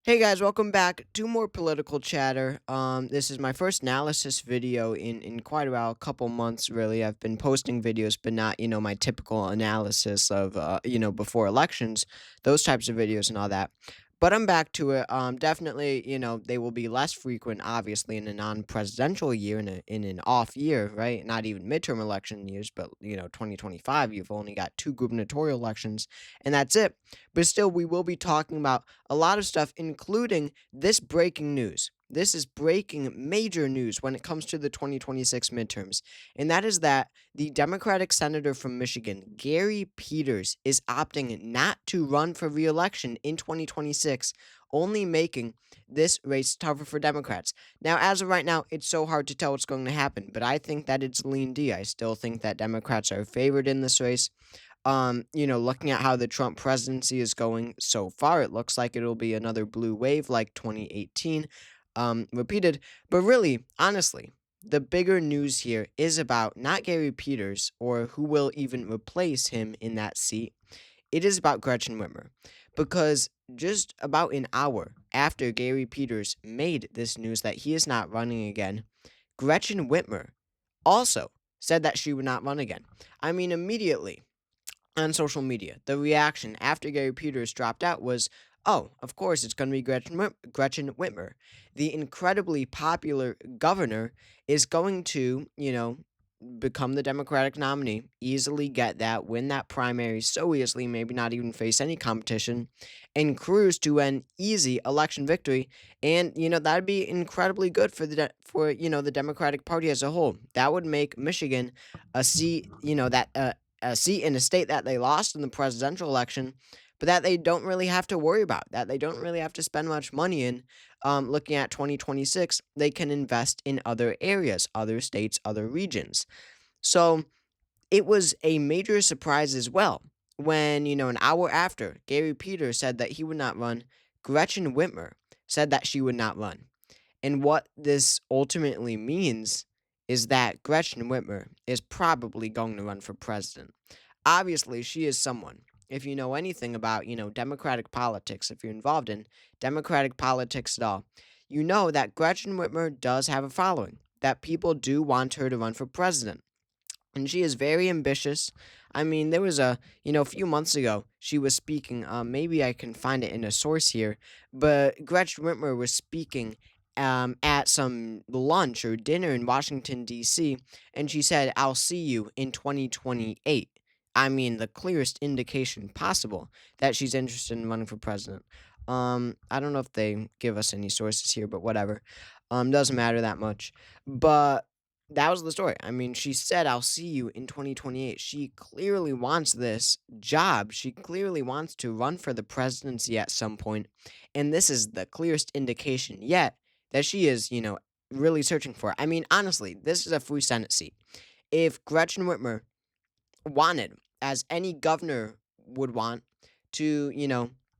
Hey guys, welcome back to more political chatter. This is my first analysis video in quite a while, a couple months really. I've been posting videos, but not my typical analysis of before elections, those types of videos and all that. But I'm back to it. Definitely, they will be less frequent, obviously, in a non-presidential year, in an off year, right? Not even midterm election years, but 2025, you've only got two gubernatorial elections, and that's it. But still, we will be talking about a lot of stuff, including this breaking news. This is breaking major news when it comes to the 2026 midterms, and that is that the Democratic senator from Michigan, Gary Peters, is opting not to run for re-election in 2026, only making this race tougher for Democrats. Now, as of right now, it's so hard to tell what's going to happen, but I think that it's lean D. I still think that Democrats are favored in this race. Looking at how the Trump presidency is going so far, it looks like it'll be another blue wave like 2018, repeated. But really, honestly, the bigger news here is about not Gary Peters or who will even replace him in that seat. It is about Gretchen Whitmer. Because just about an hour after Gary Peters made this news that he is not running again, Gretchen Whitmer also said that she would not run again. I mean, immediately on social media. The reaction after Gary Peters dropped out was, "Oh, of course it's going to be Gretchen Whitmer. The incredibly popular governor is going to, become the Democratic nominee, easily get that, win that primary so easily, maybe not even face any competition, and cruise to an easy election victory. And that'd be incredibly good for the Democratic Party as a whole. That would make Michigan a seat, a seat in a state that they lost in the presidential election, but that they don't really have to worry about, that they don't really have to spend much money in. Looking at 2026, they can invest in other areas, other states, other regions. So it was a major surprise as well when, an hour after Gary Peters said that he would not run, Gretchen Whitmer said that she would not run. And what this ultimately means is that Gretchen Whitmer is probably going to run for president. Obviously, she is someone. If you know anything about, Democratic politics, if you're involved in Democratic politics at all, you know that Gretchen Whitmer does have a following, that people do want her to run for president. And she is very ambitious. I mean, there was a few months ago, she was speaking. Maybe I can find it in a source here, but Gretchen Whitmer was speaking at some lunch or dinner in Washington, D.C., and she said, "I'll see you in 2028." I mean, the clearest indication possible that she's interested in running for president. I don't know if they give us any sources here, but whatever. Doesn't matter that much. But that was the story. I mean, she said, "I'll see you in 2028." She clearly wants this job. She clearly wants to run for the presidency at some point. And this is the clearest indication yet that she is, really searching for it. I mean, honestly, this is a free Senate seat. If Gretchen Whitmer wanted, as any governor would want, to,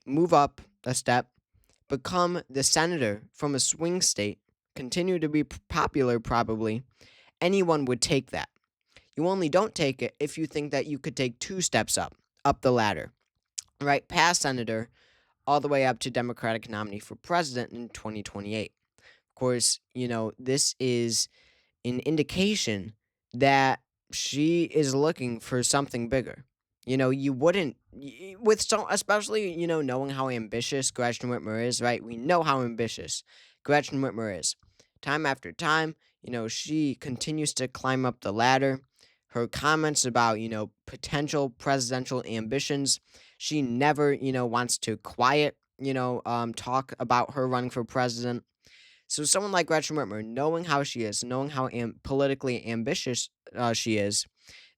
move up a step, become the senator from a swing state, continue to be popular probably, anyone would take that. You only don't take it if you think that you could take two steps up the ladder, right? Past senator, all the way up to Democratic nominee for president in 2028. Of course, this is an indication that she is looking for something bigger. You wouldn't, with so, especially, knowing how ambitious Gretchen Whitmer is, right? We know how ambitious Gretchen Whitmer is. Time after time, she continues to climb up the ladder. Her comments about, potential presidential ambitions, she never, wants to quiet, talk about her running for president. So someone like Gretchen Whitmer, knowing how she is, knowing how politically ambitious she is,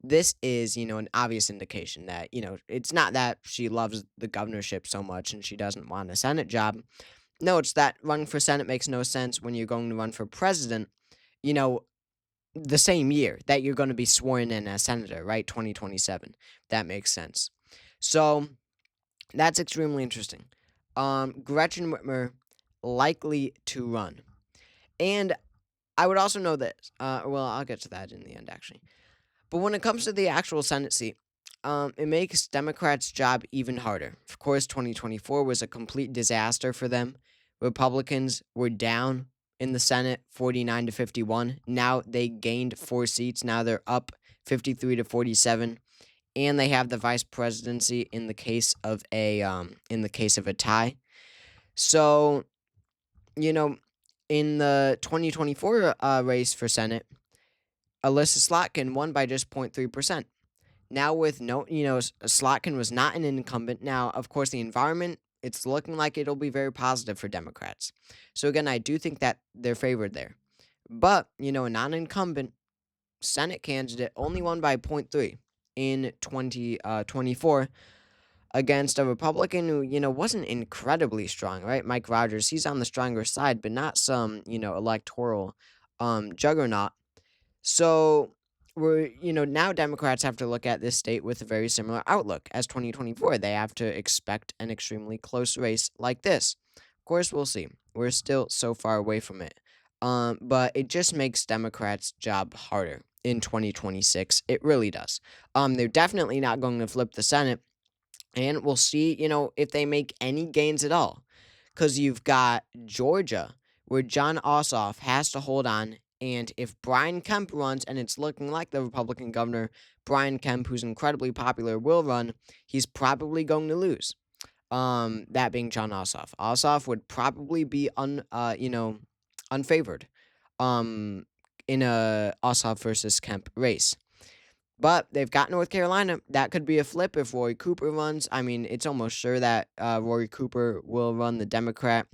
this is, an obvious indication that, it's not that she loves the governorship so much and she doesn't want a Senate job. No, it's that running for Senate makes no sense when you're going to run for president, you know, the same year that you're going to be sworn in as senator, right? 2027. That makes sense. So that's extremely interesting. Gretchen Whitmer likely to run. And I would also know this. Well, I'll get to that in the end, actually. But when it comes to the actual Senate seat, It makes Democrats' job even harder. Of course, 2024 was a complete disaster for them. Republicans were down in the Senate 49 to 51. Now they gained 4 seats. Now they're up 53 to 47. And they have the vice presidency in the case of a tie. So, you know, in the 2024 race for Senate, Alyssa Slotkin won by just 0.3%. Now with no, Slotkin was not an incumbent. Now, of course, the environment, it's looking like it'll be very positive for Democrats. So again, I do think that they're favored there. But, a non-incumbent Senate candidate only won by 0.3 in 2024 against a Republican who, wasn't incredibly strong, right? Mike Rogers, he's on the stronger side, but not some, electoral juggernaut. So now Democrats have to look at this state with a very similar outlook as 2024. They have to expect an extremely close race like this. Of course, we'll see. We're still so far away from it. But it just makes Democrats' job harder in 2026. It really does. They're definitely not going to flip the Senate, and we'll see, if they make any gains at all. Because you've got Georgia, where John Ossoff has to hold on. And if Brian Kemp runs, and it's looking like the Republican governor, Brian Kemp, who's incredibly popular, will run, he's probably going to lose. That being John Ossoff. Ossoff would probably be unfavored. In a Ossoff versus Kemp race. But they've got North Carolina. That could be a flip if Rory Cooper runs. I mean, it's almost sure that Rory Cooper will run the Democrat.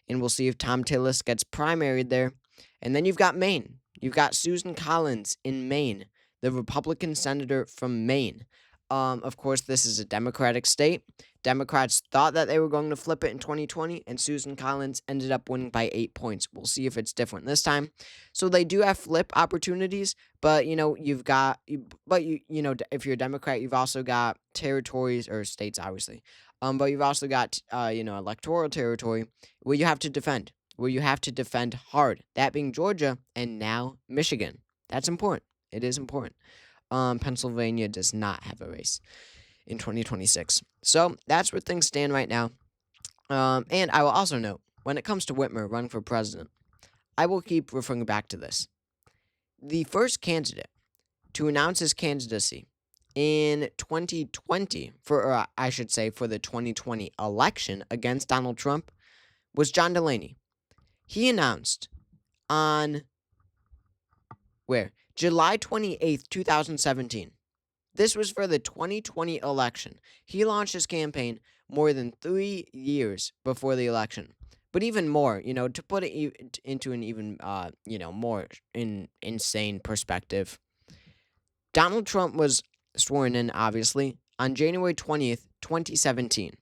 And we'll see if Tom Tillis gets primaried there. And then you've got Maine. You've got Susan Collins in Maine, the Republican senator from Maine. Of course, this is a Democratic state. Democrats thought that they were going to flip it in 2020, and Susan Collins ended up winning by 8 points. We'll see if it's different this time. So they do have flip opportunities, but you've got, if you're a Democrat, you've also got territories or states, obviously. But you've also got, electoral territory where you have to defend, hard. That being Georgia and now Michigan. That's important. It is important. Pennsylvania does not have a race in 2026. So that's where things stand right now. And I will also note, when it comes to Whitmer running for president, I will keep referring back to this. The first candidate to announce his candidacy in 2020, for the 2020 election against Donald Trump, was John Delaney. He announced on July 28th, 2017. This was for the 2020 election. He launched his campaign more than 3 years before the election. But even more, to put it into an even, more insane perspective, Donald Trump was sworn in, obviously, on January 20th, 2017.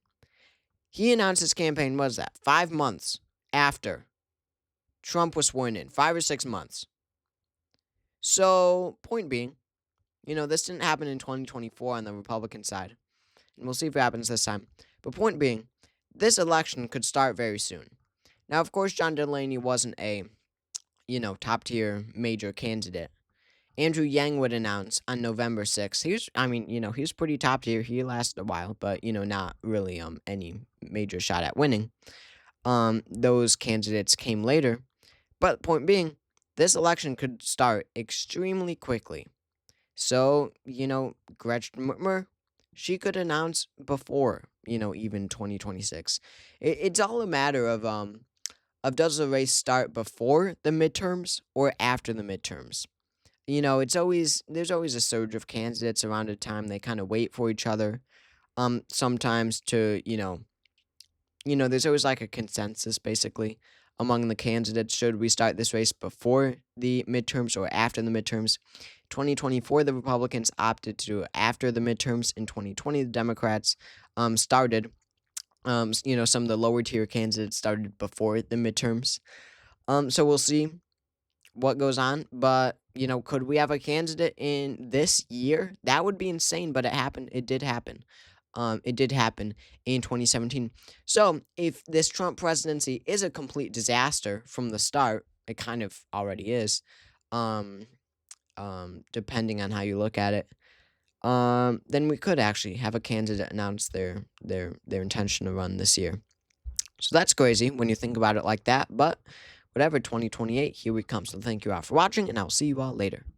He announced his campaign, 5 months after Trump was sworn in, 5 or 6 months. So, point being, this didn't happen in 2024 on the Republican side. And we'll see if it happens this time. But point being, this election could start very soon. Now, of course, John Delaney wasn't a, top-tier major candidate. Andrew Yang would announce on November 6th. He was pretty top-tier. He lasted a while, but, not really any major shot at winning. Those candidates came later. But point being, this election could start extremely quickly. So, Gretchen Whitmer, she could announce before, even 2026. It's all a matter of does the race start before the midterms or after the midterms? There's always a surge of candidates around a time. They kind of wait for each other. Sometimes to, there's always like a consensus basically among the candidates. Should we start this race before the midterms or after the midterms? 2024, the Republicans opted to do after the midterms. In 2020, the Democrats started. Some of the lower tier candidates started before the midterms. So we'll see what goes on. But, could we have a candidate in this year? That would be insane, but it happened. It did happen. It did happen in 2017. So if this Trump presidency is a complete disaster from the start, it kind of already is, depending on how you look at it. then we could actually have a candidate announce their intention to run this year. So that's crazy when you think about it like that. But whatever, 2028, here we come. So thank you all for watching, and I'll see you all later.